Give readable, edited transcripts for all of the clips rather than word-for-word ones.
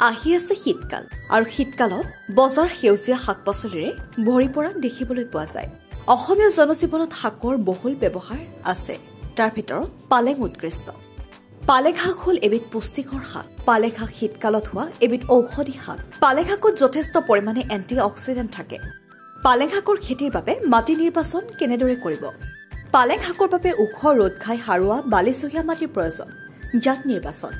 আহি আছে শীতকাল আৰু শীতকালত বজাৰ সেউজীয়া শাক-পাচলিৰে ভৰি পৰা দেখিবলৈ পোৱা যায়। অসমীয়া জনজীৱনত শাকৰ বহুল ব্যৱহাৰ আছে। তাৰ ভিতৰত পালেং উৎকৃষ্ট। পালেং শাক হ'ল এবিধ পুষ্টিকৰ শাক। পালেং শাক শীতকালত হোৱা এবিধ ঔষধি শাক। পালেং শাকত যথেষ্ট পৰিমাণে এণ্টি অক্সিডেণ্ট থাকে। পালেং শাকৰ খেতিৰ বাবে মাটি নিৰ্বাচন কেনেদৰে কৰিব? পালেং শাকৰ বাবে ওখ ৰ'দ ঘাই সাৰুৱা বালিচহীয়া মাটিৰ প্ৰয়োজন। জাত নিৰ্বাচন: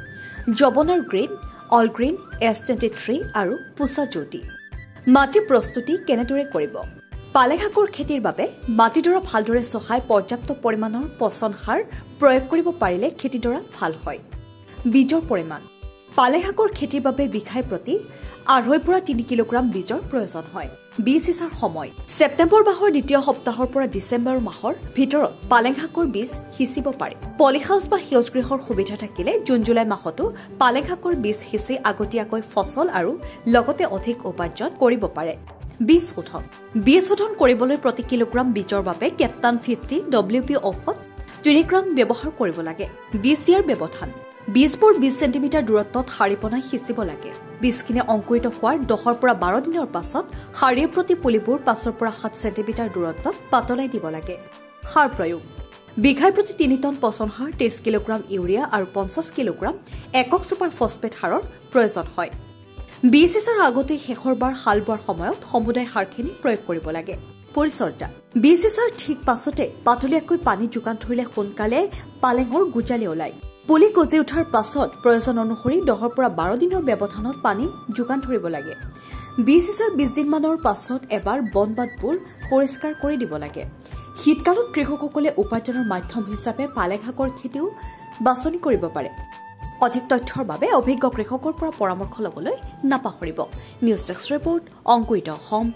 যবনৰ গ্ৰীণ, অল গ্ৰীণ, S23 আৰু পুছা জ্যোতি। মাটি প্ৰস্তুতি কেনেদৰে কৰিব? পালেং শাকৰ খেতিৰ বাবে মাটিডৰা ভালদৰে চহাই পৰ্যাপ্ত পৰিমাণৰ পচন সাৰ প্ৰয়োগ কৰিব পাৰিলে খেতিডৰা ভাল হয়। বীজৰ পৰিমাণ: পালেং শাকৰ খেতিৰ বাবে বিঘাই প্ৰতি 2.5 পৰা 3 কিলোগ্ৰাম বীজৰ প্ৰয়োজন হয়। বীজ সিঁচাৰ সময়: ছেপ্টেম্বৰ মাহৰ দ্বিতীয় সপ্তাহৰ পৰা ডিচেম্বৰ মাহৰ ভিতৰত পালেং শাকৰ বীজ সিঁচিব পাৰি। পলিহাউচ বা সেউজগৃহৰ সুবিধা থাকিলে জুন-জুলাই মাহতো পালেং শাকৰ বীজ সিঁচি আগতীয়াকৈ ফচল আৰু লগতে অধিক উপাৰ্জন কৰিব পাৰে। বীজ শোধন: বীজ শোধন কৰিবলৈ প্ৰতি কিলোগ্ৰাম বীজৰ বাবে কেপ্টান 50 WP ঔষধ 3 গ্ৰাম ব্যৱহাৰ কৰিব লাগে। বীজ দিয়াৰ ব্যৱধান: বীজবোৰ 20 চেণ্টিমিটাৰ দূৰত্বত শাৰী বনাই সিঁচিব লাগে। বীজখিনি অংকুৰিত হোৱাৰ 10 পৰা 12 দিনৰ পাছত শাৰীৰ প্ৰতি পুলিবোৰ 5 পৰা 7 চেণ্টিমিটাৰ দূৰত্বত পাতলাই দিব লাগে। সাৰ প্ৰয়োগ: বিঘাই প্ৰতি 3 টন পচন সাৰ, 23 কিলোগ্ৰাম ইউৰিয়া আৰু 50 কিলোগ্ৰাম একক ছুপাৰ ফছফেট সাৰৰ প্ৰয়োজন হয়। বীজ সিঁচাৰ আগতে শেষৰবাৰ হাল বোৱাৰ সময়ত সমুদায় সাৰখিনি প্ৰয়োগ কৰিব লাগে। পৰিচৰ্যা: বীজ সিঁচাৰ ঠিক পাছতে পাতলীয়াকৈ পানী যোগান ধৰিলে সোনকালে পালেঙৰ গুজালি ওলায়। পুলি গজি উঠাৰ পাছত প্ৰয়োজন অনুসৰি 10 পৰা 12 দিনৰ ব্যৱধানত পানী যোগান ধৰিব লাগে। বীজ সিঁচাৰ 20 দিনমানৰ পাছত এবাৰ বন-বাটবোৰ পৰিষ্কাৰ কৰি দিব লাগে। শীতকালত কৃষকসকলে উপাৰ্জনৰ মাধ্যম হিচাপে পালেং শাকৰ খেতিও বাছনি কৰিব পাৰে। অধিক তথ্যৰ বাবে অভিজ্ঞ কৃষকৰ পৰা পৰামৰ্শ ল'বলৈ নাপাহৰিব। নিউজ ডেস্ক ৰিপৰ্ট, অংকুৰিত অসম।